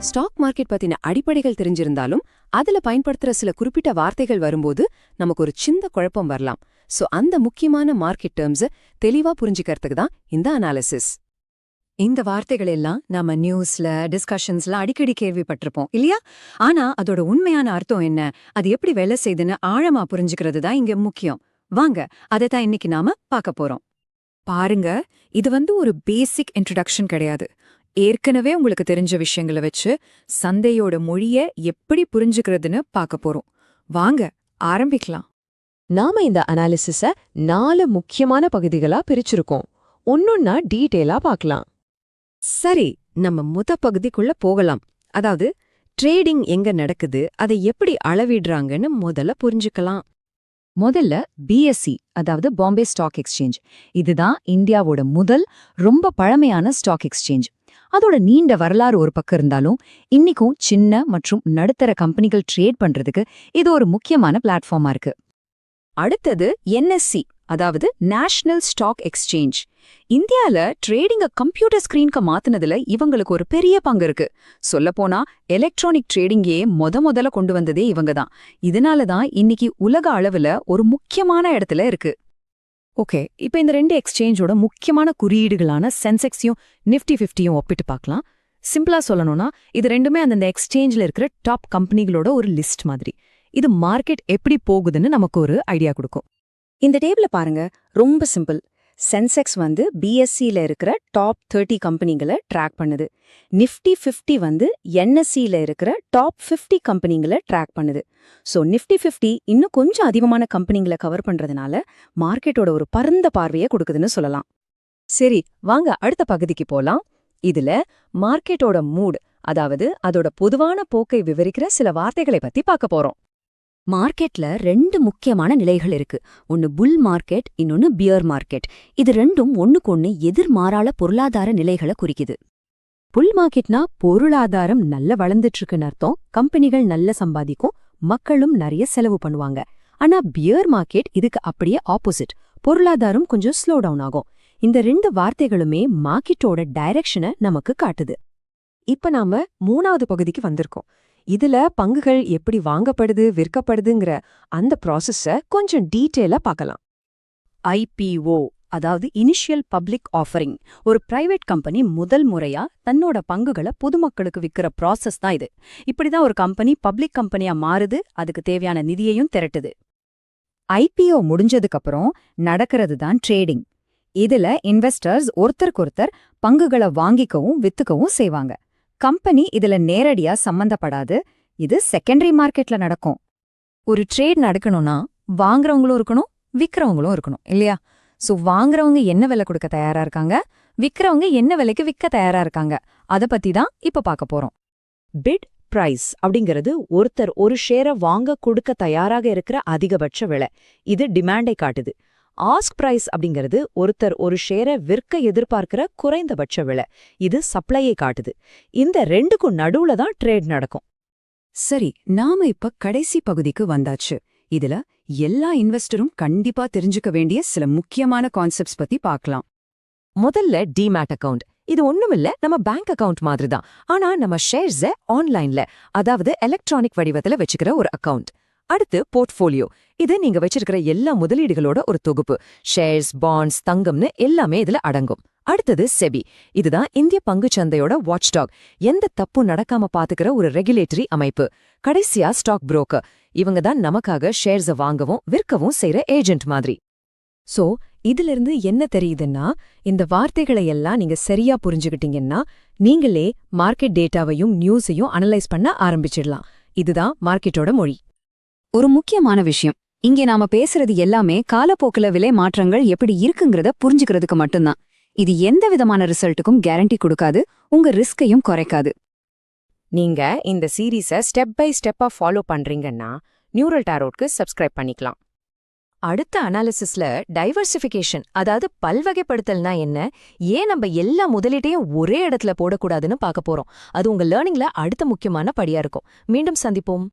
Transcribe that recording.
Stock market பத்தின அடிப்படைகள் தெரிஞ்சிருந்தாலும் அதுல பயன்படுத்துற சில குறிப்பிட்ட வார்த்தைகள் வரும்போது நமக்கு ஒரு சின்ன குழப்பம் வரலாம். சோ அந்த முக்கியமான மார்க்கெட் டேர்ம்ஸ தெளிவா புரிஞ்சுக்கிறதுக்கு தான் இந்த அனாலிசிஸ். இந்த வார்த்தைகள் எல்லாம் நாம நியூஸ்ல டிஸ்கஷன்ஸ்ல அடிக்கடி கேள்விப்பட்டிருப்போம் இல்லையா? ஆனா அதோட உண்மையான அர்த்தம் என்ன, அது எப்படி வேலை செய்யுதுன்னு ஆழமா புரிஞ்சுக்கிறது தான் இங்க முக்கியம். வாங்க அதைத்தான் இன்னைக்கு நாம பார்க்க போறோம். பாருங்க, இது ஒரு பேசிக் இன்ட்ரோடக்ஷன் கிடையாது. ஏற்கனவே உங்களுக்கு தெரிஞ்ச விஷயங்களை வச்சு சந்தையோட மொழிய எப்படி புரிஞ்சுக்கிறதுன்னு பார்க்க போறோம். வாங்க ஆரம்பிக்கலாம். நாம இந்த அனாலிசிஸ 4 முக்கியமான பகுதிகளா பிரிச்சிருக்கோம். ஒன்னொன்னா டீட்டெயிலா பார்க்கலாம். சரி, நம்ம பகுதிக்குள்ள போகலாம். அதாவது ட்ரேடிங் எங்க நடக்குது, அதை எப்படி அளவிடுறாங்கன்னு முதல்ல புரிஞ்சுக்கலாம். முதல்ல பிஎஸ்சி, அதாவது பாம்பே ஸ்டாக் எக்ஸ்சேஞ்ச். இதுதான் இந்தியாவோட முதல் ரொம்ப பழமையான ஸ்டாக் எக்ஸ்சேஞ்ச். அதோட நீண்ட வரலாறு ஒரு பக்கம் இருந்தாலும் இன்னைக்கும் சின்ன மற்றும் நடுத்தர கம்பெனிகள் ட்ரேட் பண்றதுக்கு இது ஒரு முக்கியமான பிளாட்ஃபார்மா இருக்கு. அடுத்தது என்எஸ்சி, அதாவது நேஷனல் ஸ்டாக் எக்ஸ்சேஞ்ச். இந்தியால ட்ரேடிங்க கம்ப்யூட்டர் ஸ்கிரீன்க்கு மாத்துனதுல இவங்களுக்கு ஒரு பெரிய பங்கு இருக்கு. சொல்லப்போனா எலக்ட்ரானிக் ட்ரேடிங்கே முதல்ல கொண்டு வந்ததே இவங்க தான். இதனாலதான் இன்னைக்கு உலக அளவுல ஒரு முக்கியமான இடத்துல இருக்கு. ஓகே, இப்ப இந்த 2 எக்ஸ்சேஞ்சோட முக்கியமான குறியீடுகளான சென்செக்ஸையும் நிஃப்டி 50யும் ஒப்பிட்டு பார்க்கலாம். சிம்பிளா சொல்லணும்னா இது ரெண்டுமே அந்தந்த எக்ஸ்சேஞ்சில் இருக்கிற டாப் கம்பெனிகளோட ஒரு லிஸ்ட் மாதிரி. இது மார்க்கெட் எப்படி போகுதுன்னு நமக்கு ஒரு ஐடியா கொடுக்கும். இந்த டேபிள பாருங்க, ரொம்ப சிம்பிள். சென்செக்ஸ் பிஎஸ்சியில இருக்கிற டாப் 30 கம்பெனிகளை ட்ராக் பண்ணுது. நிஃப்டி 50 என்எஸ்சியில இருக்கிற டாப் 50 கம்பெனிகளை ட்ராக் பண்ணுது. ஸோ நிஃப்டி 50 இன்னும் கொஞ்சம் அதிகமான கம்பெனிகளை கவர் பண்றதுனால மார்க்கெட்டோட ஒரு பரந்த பார்வையை கொடுக்குதுன்னு சொல்லலாம். சரி, வாங்க அடுத்த பகுதிக்கு போலாம். இதுல மார்க்கெட்டோட மூட், அதாவது அதோட பொதுவான போக்கை விவரிக்கிற சில வார்த்தைகளை பத்தி பார்க்க போறோம். மார்க்கெட்ல 2 முக்கியமான நிலைகள் இருக்கு. ஒன்னு புல் மார்க்கெட், இன்னொன்னு பியர் மார்க்கெட். இது ரெண்டும் ஒண்ணுக்கொன்னு எதிர்மாறான பொருளாதார நிலைகளை குறிக்குது. புல் மார்க்கெட்னா பொருளாதாரம் நல்ல வளர்ந்துட்டு இருக்குன்னு அர்த்தம். கம்பெனிகள் நல்ல சம்பாதிக்கும், மக்களும் நிறைய செலவு பண்ணுவாங்க. ஆனா பியர் மார்க்கெட் இதுக்கு அப்படியே ஆப்போசிட். பொருளாதாரம் கொஞ்சம் ஸ்லோ டவுன் ஆகும். இந்த 2 வார்த்தைகளுமே மார்க்கெட்டோட டைரக்ஷனை நமக்கு காட்டுது. இப்ப நாம 3வது பகுதிக்கு வந்திருக்கோம். இதுல பங்குகள் எப்படி வாங்கப்படுது, விற்கப்படுதுங்கிற அந்த ப்ராசஸ கொஞ்சம் டீட்டெயிலா பார்க்கலாம். ஐபிஓ, அதாவது இனிஷியல் பப்ளிக் ஆஃபரிங். ஒரு பிரைவேட் கம்பெனி முதல் முறையா தன்னோட பங்குகளை பொதுமக்களுக்கு விற்கிற ப்ராசஸ் தான் இது. இப்படிதான் ஒரு கம்பெனி பப்ளிக் கம்பெனியா மாறுது, அதுக்கு தேவையான நிதியையும் திரட்டுது. ஐபிஓ முடிஞ்சதுக்கு அப்புறம் நடக்கிறது தான் ட்ரேடிங். இதுல இன்வெஸ்டர்ஸ் ஒருத்தருக்கொருத்தர் பங்குகளை வாங்கிக்கவும் வித்துக்கவும் செய்வாங்க. கம்பெனி இதுல நேரடியா சம்பந்தப்படாது. இது செகண்டரி மார்க்கெட்ல நடக்கும். ஒரு ட்ரேட் நடக்கணும்னா வாங்குறவங்களும் இருக்கணும், விக்கிறவங்களும் இருக்கணும் இல்லையா? சோ வாங்குறவங்க என்ன விலை கொடுக்க தயாரா இருக்காங்க, விக்கிறவங்க என்ன விலைக்கு விற்க தயாரா இருக்காங்க, அத பத்தி தான் இப்ப பார்க்க போறோம். பிட் பிரைஸ் அப்படிங்கிறது ஒருத்தர் ஒரு ஷேரை வாங்க கொடுக்க தயாராக இருக்கிற அதிகபட்ச விலை. இது டிமாண்டை காட்டுது. ஆஸ்க் பிரைஸ் அப்படிங்கிறது ஒருத்தர் ஒரு ஷேரை விற்க எதிர்பார்க்கிற குறைந்தபட்ச விலை. இது சப்ளையை காட்டுது. இந்த 2க்கும் நடுவுல தான் ட்ரேட் நடக்கும். சரி, நாம இப்ப கடைசி பகுதிக்கு வந்தாச்சு. இதுல எல்லா இன்வெஸ்டரும் கண்டிப்பா தெரிஞ்சுக்க வேண்டிய சில முக்கியமான கான்செப்ட்ஸ் பத்தி பார்க்கலாம். முதல்ல டிமேட் அக்கவுண்ட். இது ஒண்ணுமில்ல, நம்ம பேங்க் அக்கவுண்ட் மாதிரி தான். ஆனா நம்ம ஷேர்ஸை ஆன்லைன்ல, அதாவது எலக்ட்ரானிக் வடிவத்துல வச்சுக்கிற ஒரு அக்கவுண்ட். அடுத்து போர்ட்ஃபோலியோ. இது நீங்க வச்சிருக்கிற எல்லா முதலீடுகளோட ஒரு தொகுப்பு. ஷேர்ஸ், பாண்ட்ஸ், தங்கம்னு எல்லாமே இதுல அடங்கும். அடுத்தது செபி. இதுதான் இந்திய பங்குச்சந்தையோட வாட்ச்டாக். எந்த தப்பும் நடக்காம பாத்துக்கிற ஒரு ரெகுலேட்டரி அமைப்பு. கடைசியா ஸ்டாக் புரோக்கர். இவங்க தான் நமக்காக ஷேர்ஸை வாங்கவும் விற்கவும் செய்யற ஏஜென்ட் மாதிரி. சோ இதிலிருந்து என்ன தெரியுதுன்னா, இந்த வார்த்தைகளை எல்லாம் நீங்க சரியா புரிஞ்சுக்கிட்டீங்கன்னா நீங்களே மார்க்கெட் டேட்டாவையும் நியூஸையும் அனலைஸ் பண்ண ஆரம்பிச்சிடலாம். இதுதான் மார்க்கெட்டோட மொழி. ஒரு முக்கியமான விஷயம், இங்கே நாம பேசுறது எல்லாமே காலப்போக்குல விலை மாற்றங்கள் எப்படி இருக்குங்கிறத புரிஞ்சுக்கிறதுக்கு மட்டும்தான். இது எந்த விதமான ரிசல்ட்டுக்கும் கேரண்டி கொடுக்காது, உங்க ரிஸ்கையும் குறைக்காது. நீங்க இந்த சீரீஸை ஸ்டெப் பை ஸ்டெப்பா ஃபாலோ பண்றீங்கன்னா நியூரல் டாரோட்க்கு சப்ஸ்கிரைப் பண்ணிக்கலாம். அடுத்த அனாலிசிஸ்ல டைவர்சிஃபிகேஷன், அதாவது பல்வகைப்படுத்தல்னா என்ன, ஏன் நம்ம எல்லா முதலீட்டையும் ஒரே இடத்துல போடக்கூடாதுன்னு பார்க்க போறோம். அது உங்க லேர்னிங்ல அடுத்த முக்கியமான படியா இருக்கும். மீண்டும் சந்திப்போம்.